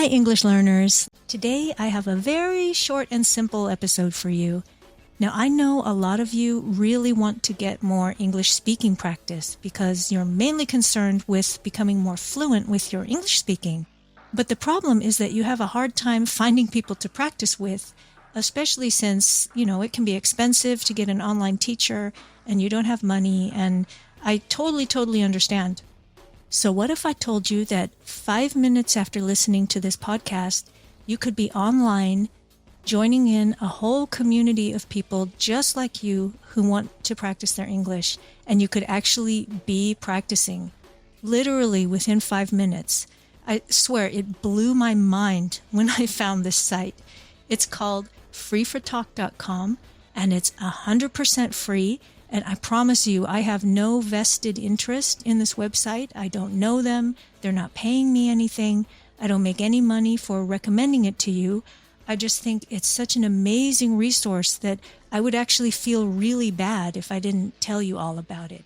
Hi, English learners. Today I have a very short and simple episode for you. Now, I know a lot of you really want to get more English speaking practice because you're mainly concerned with becoming more fluent with your English speaking. But the problem is that you have a hard time finding people to practice with, especially since, it can be expensive to get an online teacher and you don't have money, and I totally understand. So what if I told you that 5 minutes after listening to this podcast, you could be online joining in a whole community of people just like you who want to practice their English, and you could actually be practicing literally within 5 minutes. I swear it blew my mind when I found this site. It's called freefortalk.com and it's 100% free. And I promise you, I have no vested interest in this website. I don't know them. They're not paying me anything. I don't make any money for recommending it to you. I just think it's such an amazing resource that I would actually feel really bad if I didn't tell you all about it.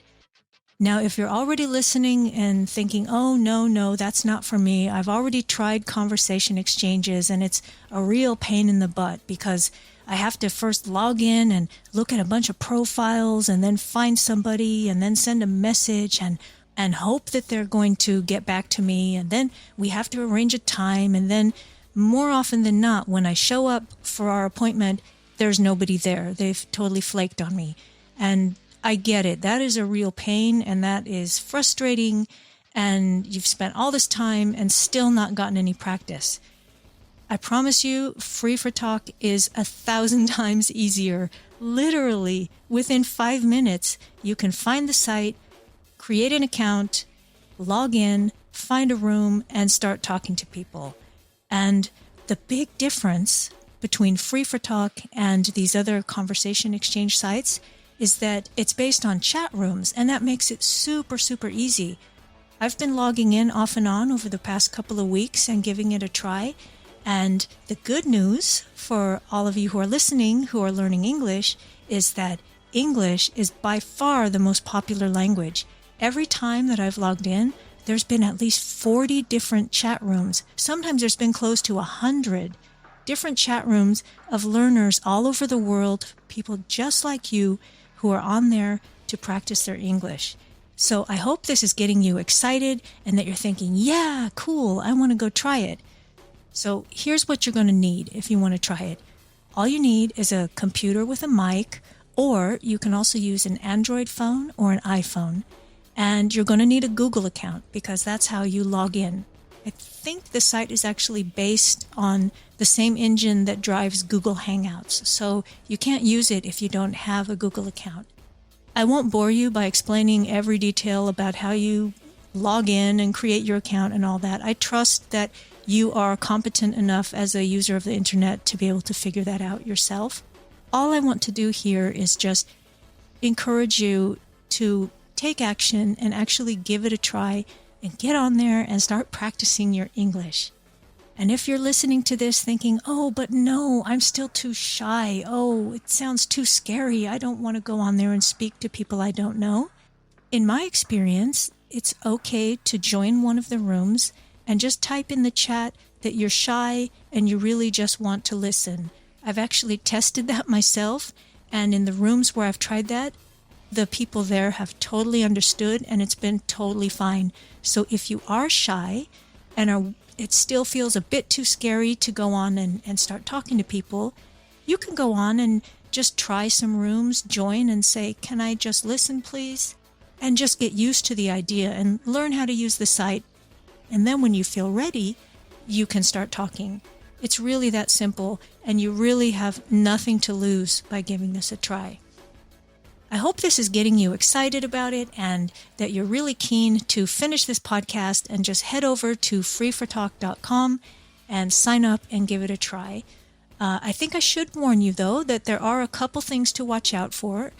Now, if you're already listening and thinking, oh, no, that's not for me. I've already tried conversation exchanges and it's a real pain in the butt because I have to first log in and look at a bunch of profiles and then find somebody and then send a message and hope that they're going to get back to me. And then we have to arrange a time. And then more often than not, when I show up for our appointment, there's nobody there. They've totally flaked on me. And I get it. That is a real pain and that is frustrating. And you've spent all this time and still not gotten any practice. I promise you, Free for Talk is 1,000 times easier. Literally, within 5 minutes, you can find the site, create an account, log in, find a room, and start talking to people. And the big difference between Free for Talk and these other conversation exchange sites is that it's based on chat rooms, and that makes it super easy. I've been logging in off and on over the past couple of weeks and giving it a try. And the good news for all of you who are listening, who are learning English, is that English is by far the most popular language. Every time that I've logged in, there's been at least 40 different chat rooms. Sometimes there's been close to 100 different chat rooms of learners all over the world, people just like you who are on there to practice their English. So I hope this is getting you excited and that you're thinking, yeah, cool, I want to go try it. So here's what you're going to need if you want to try it. All you need is a computer with a mic, or you can also use an Android phone or an iPhone. And you're going to need a Google account because that's how you log in. I think the site is actually based on the same engine that drives Google Hangouts, so you can't use it if you don't have a Google account. I won't bore you by explaining every detail about how you log in and create your account and all that. I trust that you are competent enough as a user of the internet to be able to figure that out yourself. All I want to do here is just encourage you to take action and actually give it a try and get on there and start practicing your English. And if you're listening to this thinking, oh, but no, I'm still too shy. Oh, it sounds too scary. I don't want to go on there and speak to people I don't know. In my experience, it's okay to join one of the rooms and just type in the chat that you're shy and you really just want to listen. I've actually tested that myself, and in the rooms where I've tried that, the people there have totally understood and it's been totally fine. So if you are shy and it still feels a bit too scary to go on and start talking to people, you can go on and just try some rooms, join and say, can I just listen, please? And just get used to the idea and learn how to use the site. And then when you feel ready, you can start talking. It's really that simple, and you really have nothing to lose by giving this a try. I hope this is getting you excited about it and that you're really keen to finish this podcast and just head over to freefortalk.com and sign up and give it a try. I think I should warn you, though, that there are a couple things to watch out for.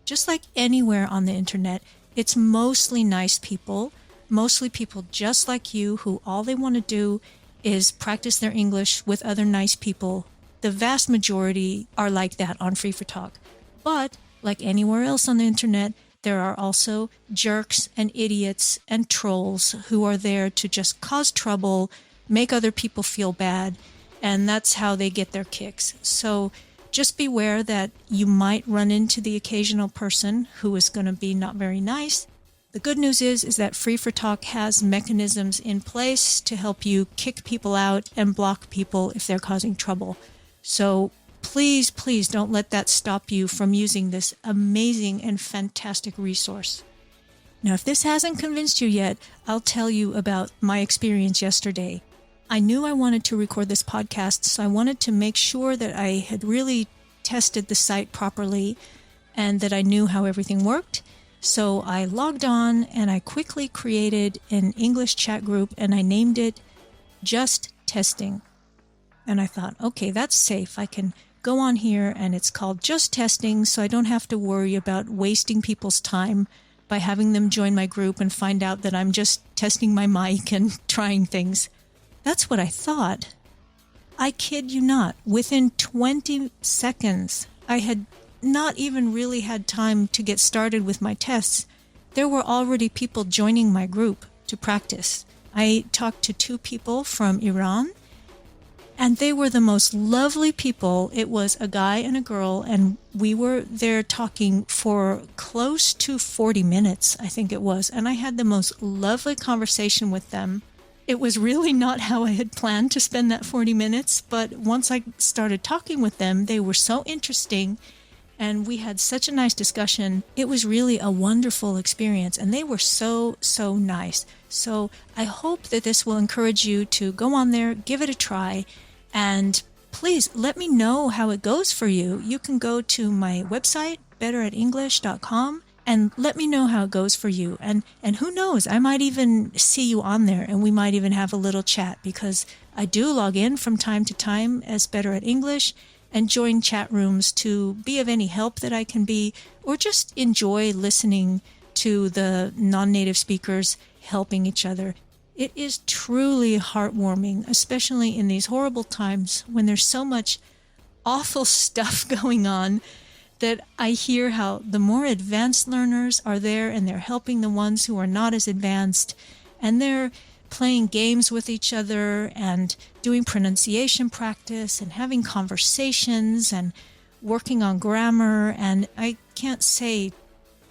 Just like anywhere on the internet, it's mostly nice people. Mostly people just like you who all they want to do is practice their English with other nice people. The vast majority are like that on Free for Talk. But like anywhere else on the internet, there are also jerks and idiots and trolls who are there to just cause trouble, make other people feel bad, and that's how they get their kicks. So just beware that you might run into the occasional person who is going to be not very nice. The good news is that Free for Talk has mechanisms in place to help you kick people out and block people if they're causing trouble. So please, please don't let that stop you from using this amazing and fantastic resource. Now, if this hasn't convinced you yet, I'll tell you about my experience yesterday. I knew I wanted to record this podcast, so I wanted to make sure that I had really tested the site properly and that I knew how everything worked. So I logged on and I quickly created an English chat group and I named it Just Testing. And I thought, okay, that's safe. I can go on here and it's called Just Testing, so I don't have to worry about wasting people's time by having them join my group and find out that I'm just testing my mic and trying things. That's what I thought. I kid you not. Within 20 seconds, I had not even really had time to get started with my tests. There were already people joining my group to practice. I talked to 2 people from Iran, and they were the most lovely people. It was a guy and a girl, and we were there talking for close to 40 minutes, I think it was, and I had the most lovely conversation with them. It was really not how I had planned to spend that 40 minutes, but once I started talking with them, they were so interesting, and we had such a nice discussion. It was really a wonderful experience, and they were so nice. So I hope that this will encourage you to go on there, give it a try, and please let me know how it goes for you. You can go to my website, betteratenglish.com, and let me know how it goes for you. And who knows, I might even see you on there and we might even have a little chat, because I do log in from time to time as Better at English and join chat rooms to be of any help that I can be, or just enjoy listening to the non-native speakers helping each other. It is truly heartwarming, especially in these horrible times when there's so much awful stuff going on, that I hear how the more advanced learners are there and they're helping the ones who are not as advanced, and they're playing games with each other and doing pronunciation practice and having conversations and working on grammar. And I can't say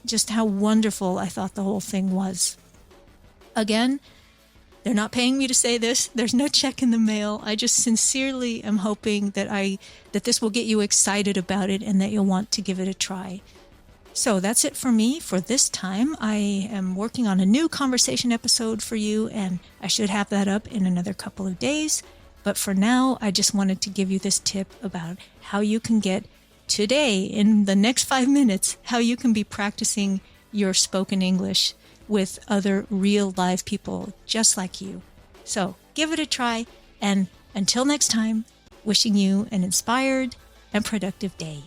just how wonderful I thought the whole thing was. Again, they're not paying me to say this. There's no check in the mail. I just sincerely am hoping that this will get you excited about it and that you'll want to give it a try. So that's it for me for this time. I am working on a new conversation episode for you, and I should have that up in another couple of days. But for now, I just wanted to give you this tip about how you can get today, in the next 5 minutes, how you can be practicing your spoken English with other real live people just like you. So give it a try, and until next time, wishing you an inspired and productive day.